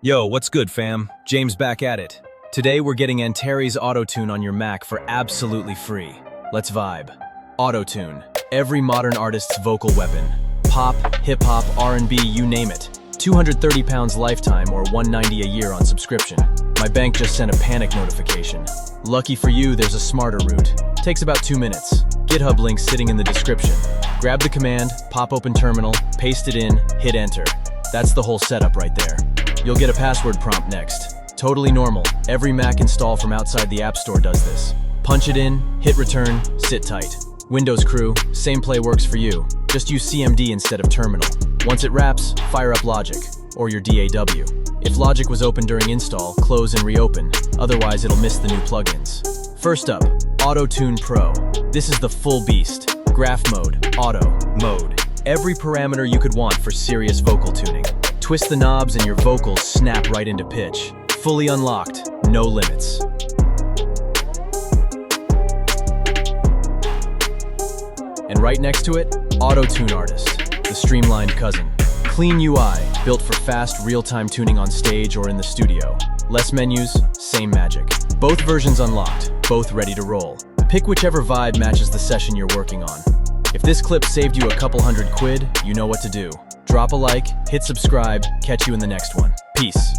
Yo, what's good, fam? James back at it. Today we're getting Antares Auto-Tune on your Mac for absolutely free. Let's vibe. Auto-Tune, every modern artist's vocal weapon. Pop, hip-hop, R&B, you name it. 230 pounds lifetime or $190 a year on subscription. My bank just sent a panic notification. Lucky for you, there's a smarter route. Takes about 2 minutes. GitHub link sitting in the description. Grab the command, pop open terminal, paste it in, hit enter. That's the whole setup right there. You'll get a password prompt next. Totally normal. Every Mac install from outside the App Store does this. Punch it in, hit return, sit tight. Windows crew, same play works for you. Just use CMD instead of terminal. Once it wraps, fire up Logic, or your DAW. If Logic was open during install, close and reopen. Otherwise, it'll miss the new plugins. First up, Auto-Tune Pro. This is the full beast. Graph mode, auto, mode. Every parameter you could want for serious vocal tuning. Twist the knobs and your vocals snap right into pitch. Fully unlocked, no limits. And right next to it, Auto-Tune Artist, the streamlined cousin. Clean UI, built for fast, real-time tuning on stage or in the studio. Less menus, same magic. Both versions unlocked, both ready to roll. Pick whichever vibe matches the session you're working on. If this clip saved you a couple $100, you know what to do. Drop a like, hit subscribe, catch you in the next one. Peace.